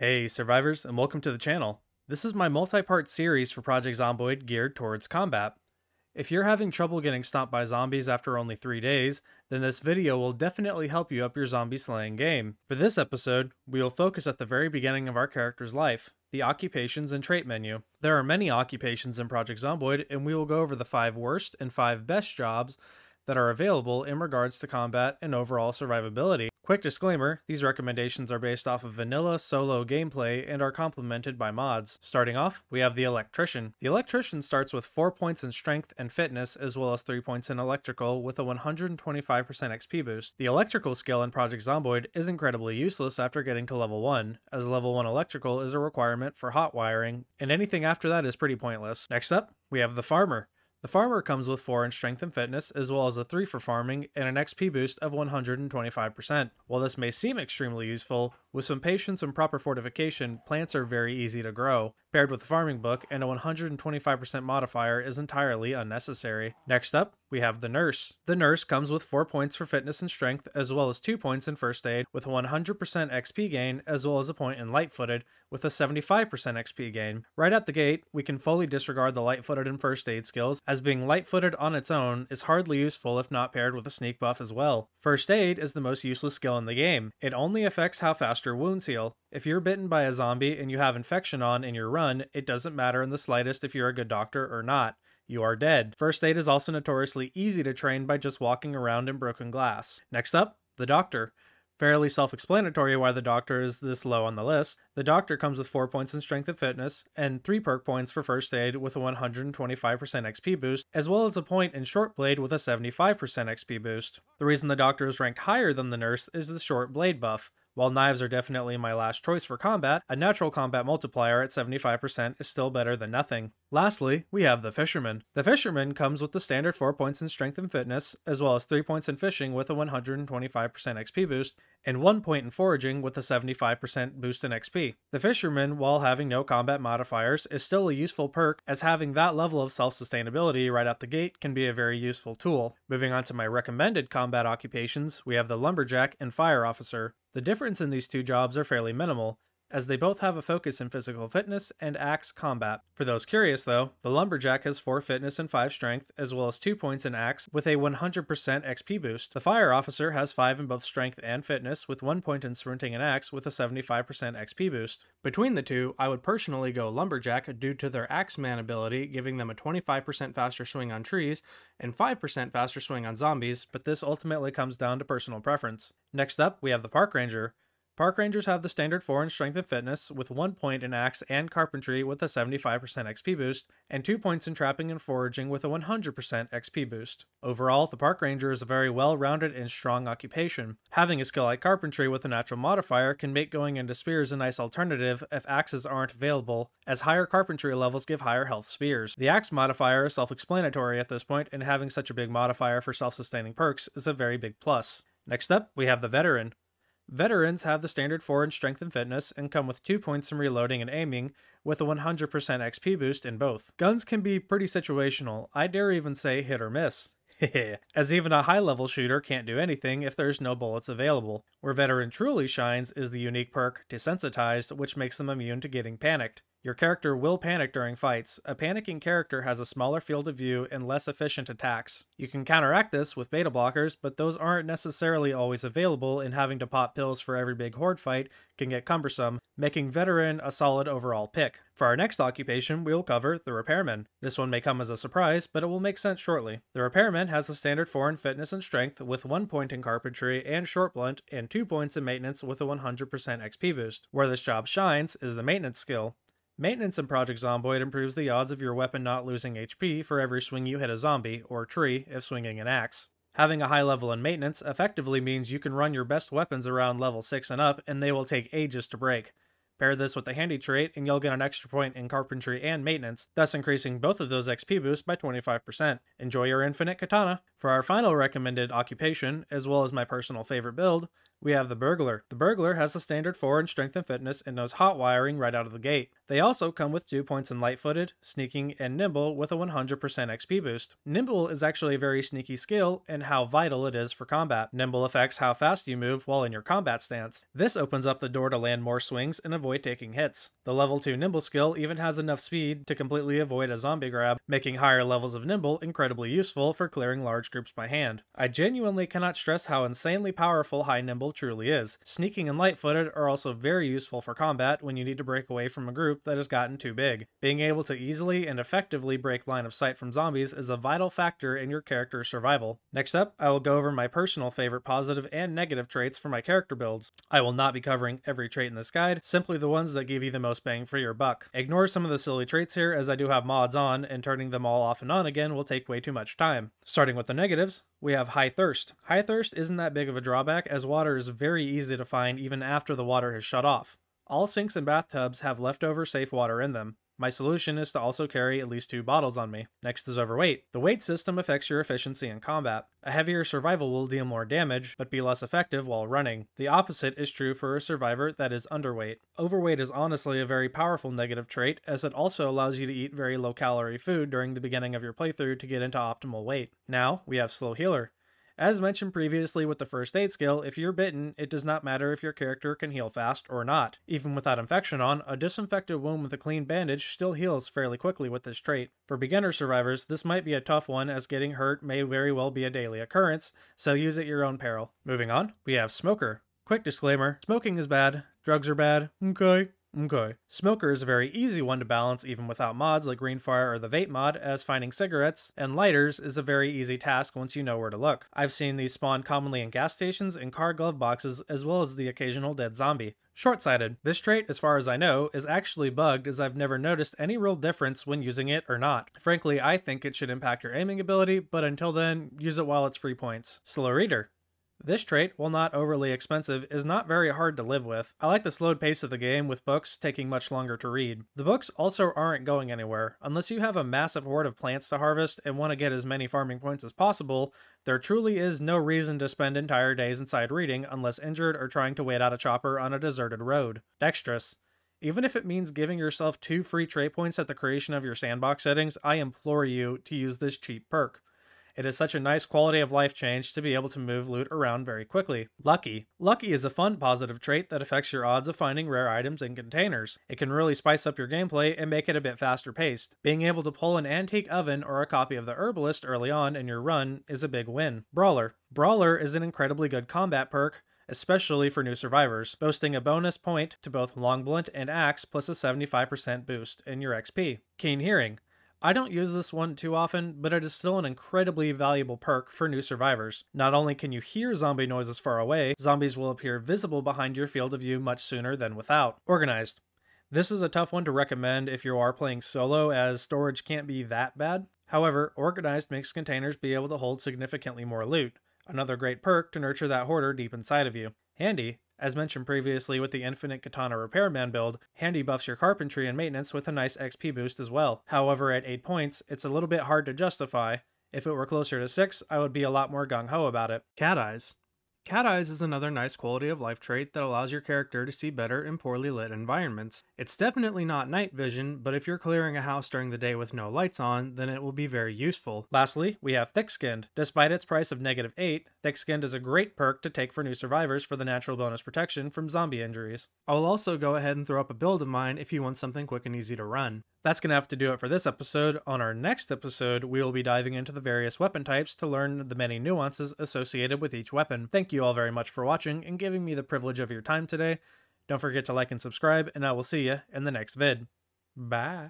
Hey survivors, and welcome to the channel. This is my multi-part series for Project Zomboid geared towards combat. If you're having trouble getting stomped by zombies after only 3 days, then this video will definitely help you up your zombie slaying game. For this episode, we will focus at the very beginning of our character's life, the occupations and trait menu. There are many occupations in Project Zomboid, and we will go over the 5 worst and 5 best jobs that are available in regards to combat and overall survivability. Quick disclaimer, these recommendations are based off of vanilla solo gameplay and are complemented by mods. Starting off, we have the Electrician. The Electrician starts with 4 points in strength and fitness as well as 3 points in electrical with a 125% XP boost. The electrical skill in Project Zomboid is incredibly useless after getting to level 1, as level 1 electrical is a requirement for hot wiring, and anything after that is pretty pointless. Next up, we have the Farmer. The Farmer comes with 4 in strength and fitness, as well as a 3 for farming and an XP boost of 125%. While this may seem extremely useful, with some patience and proper fortification, plants are very easy to grow. Paired with the farming book and a 125% modifier is entirely unnecessary. Next up, we have the Nurse. The Nurse comes with 4 points for fitness and strength, as well as 2 points in first aid, with a 100% XP gain, as well as a point in light-footed, with a 75% XP gain. Right at the gate, we can fully disregard the light-footed and first aid skills, as being light-footed on its own is hardly useful if not paired with a sneak buff as well. First aid is the most useless skill in the game. It only affects how fast your wounds heal. If you're bitten by a zombie and you have infection on in your run, it doesn't matter in the slightest if you're a good doctor or not. You are dead. First aid is also notoriously easy to train by just walking around in broken glass. Next up, the Doctor. Fairly self-explanatory why the Doctor is this low on the list. The Doctor comes with 4 points in strength and fitness, and 3 perk points for first aid with a 125% XP boost, as well as a point in short blade with a 75% XP boost. The reason the Doctor is ranked higher than the Nurse is the short blade buff. While knives are definitely my last choice for combat, a natural combat multiplier at 75% is still better than nothing. Lastly, we have the Fisherman. The Fisherman comes with the standard 4 points in strength and fitness, as well as 3 points in fishing with a 125% XP boost, and 1 point in foraging with a 75% boost in XP. The Fisherman, while having no combat modifiers, is still a useful perk, as having that level of self-sustainability right out the gate can be a very useful tool. Moving on to my recommended combat occupations, we have the Lumberjack and Fire Officer. The difference in these two jobs are fairly minimal, as they both have a focus in physical fitness and axe combat. For those curious though, the Lumberjack has 4 fitness and 5 strength, as well as 2 points in axe with a 100% XP boost. The Fire Officer has 5 in both strength and fitness, with 1 point in sprinting and axe with a 75% XP boost. Between the two, I would personally go Lumberjack due to their Axeman ability, giving them a 25% faster swing on trees and 5% faster swing on zombies, but this ultimately comes down to personal preference. Next up, we have the Park Ranger. Park Rangers have the standard 4 in strength and fitness, with 1 point in axe and carpentry with a 75% XP boost, and 2 points in trapping and foraging with a 100% XP boost. Overall, the Park Ranger is a very well-rounded and strong occupation. Having a skill like carpentry with a natural modifier can make going into spears a nice alternative if axes aren't available, as higher carpentry levels give higher health spears. The axe modifier is self-explanatory at this point, and having such a big modifier for self-sustaining perks is a very big plus. Next up, we have the Veteran. Veterans have the standard 4 in strength and fitness and come with 2 points in reloading and aiming with a 100% XP boost in both. Guns can be pretty situational, I dare even say hit or miss. As even a high-level shooter can't do anything if there's no bullets available. Where Veteran truly shines is the unique perk Desensitized, which makes them immune to getting panicked. Your character will panic during fights. A panicking character has a smaller field of view and less efficient attacks. You can counteract this with beta blockers, but those aren't necessarily always available, and having to pop pills for every big horde fight can get cumbersome, making Veteran a solid overall pick. For our next occupation, we will cover the Repairman. This one may come as a surprise, but it will make sense shortly. The Repairman has the standard 4 in fitness and strength, with 1 point in carpentry and short blunt, and 2 points in maintenance with a 100% XP boost. Where this job shines is the maintenance skill. Maintenance in Project Zomboid improves the odds of your weapon not losing HP for every swing you hit a zombie, or tree if swinging an axe. Having a high level in maintenance effectively means you can run your best weapons around level 6 and up, and they will take ages to break. Pair this with the handy trait and you'll get an extra point in carpentry and maintenance, thus increasing both of those XP boosts by 25%. Enjoy your infinite katana! For our final recommended occupation, as well as my personal favorite build, We have the Burglar. The Burglar has the standard 4 in strength and fitness and knows hot wiring right out of the gate. They also come with 2 points in light-footed, sneaking, and nimble with a 100% XP boost. Nimble is actually a very sneaky skill and how vital it is for combat. Nimble affects how fast you move while in your combat stance. This opens up the door to land more swings and avoid taking hits. The level 2 Nimble skill even has enough speed to completely avoid a zombie grab, making higher levels of Nimble incredibly useful for clearing large groups by hand. I genuinely cannot stress how insanely powerful high Nimble truly is. Sneaking and light-footed are also very useful for combat when you need to break away from a group that has gotten too big. Being able to easily and effectively break line of sight from zombies is a vital factor in your character's survival. Next up, I will go over my personal favorite positive and negative traits for my character builds. I will not be covering every trait in this guide, simply the ones that give you the most bang for your buck. Ignore some of the silly traits here as I do have mods on, and turning them all off and on again will take way too much time. Starting with the negatives, we have high thirst. High thirst isn't that big of a drawback as water is very easy to find even after the water has shut off. All sinks and bathtubs have leftover safe water in them. My solution is to also carry at least 2 bottles on me. Next is overweight. The weight system affects your efficiency in combat. A heavier survival will deal more damage, but be less effective while running. The opposite is true for a survivor that is underweight. Overweight is honestly a very powerful negative trait, as it also allows you to eat very low-calorie food during the beginning of your playthrough to get into optimal weight. Now, we have slow healer. As mentioned previously with the first aid skill, if you're bitten, it does not matter if your character can heal fast or not. Even without infection on, a disinfected wound with a clean bandage still heals fairly quickly with this trait. For beginner survivors, this might be a tough one as getting hurt may very well be a daily occurrence, so use at your own peril. Moving on, we have smoker. Quick disclaimer, smoking is bad, drugs are bad, okay. Smoker is a very easy one to balance even without mods like Greenfire or the Vape mod, as finding cigarettes and lighters is a very easy task once you know where to look. I've seen these spawn commonly in gas stations and car glove boxes, as well as the occasional dead zombie. Short-sighted. This trait, as far as I know, is actually bugged as I've never noticed any real difference when using it or not. Frankly, I think it should impact your aiming ability, but until then, use it while it's free points. Slow reader. This trait, while not overly expensive, is not very hard to live with. I like the slowed pace of the game, with books taking much longer to read. The books also aren't going anywhere. Unless you have a massive horde of plants to harvest and want to get as many farming points as possible, there truly is no reason to spend entire days inside reading unless injured or trying to wait out a chopper on a deserted road. Dexterous. Even if it means giving yourself 2 free trait points at the creation of your sandbox settings, I implore you to use this cheap perk. It is such a nice quality of life change to be able to move loot around very quickly. Lucky. Lucky is a fun positive trait that affects your odds of finding rare items in containers. It can really spice up your gameplay and make it a bit faster paced. Being able to pull an antique oven or a copy of the Herbalist early on in your run is a big win. Brawler. Brawler is an incredibly good combat perk, especially for new survivors, boasting a bonus point to both Long Blunt and Axe plus a 75% boost in your XP. Keen Hearing. I don't use this one too often, but it is still an incredibly valuable perk for new survivors. Not only can you hear zombie noises far away, zombies will appear visible behind your field of view much sooner than without. Organized. This is a tough one to recommend if you are playing solo, as storage can't be that bad. However, Organized makes containers be able to hold significantly more loot. Another great perk to nurture that hoarder deep inside of you. Handy. As mentioned previously with the Infinite Katana Repairman build, Handy buffs your carpentry and maintenance with a nice XP boost as well. However, at 8 points, it's a little bit hard to justify. If it were closer to 6, I would be a lot more gung-ho about it. Cat Eyes. Cat Eyes is another nice quality of life trait that allows your character to see better in poorly lit environments. It's definitely not night vision, but if you're clearing a house during the day with no lights on, then it will be very useful. Lastly, we have Thick-Skinned. Despite its price of -8, Thick-Skinned is a great perk to take for new survivors for the natural bonus protection from zombie injuries. I will also go ahead and throw up a build of mine if you want something quick and easy to run. That's going to have to do it for this episode. On our next episode, we will be diving into the various weapon types to learn the many nuances associated with each weapon. Thank you all very much for watching and giving me the privilege of your time today. Don't forget to like and subscribe, and I will see you in the next vid. Bye!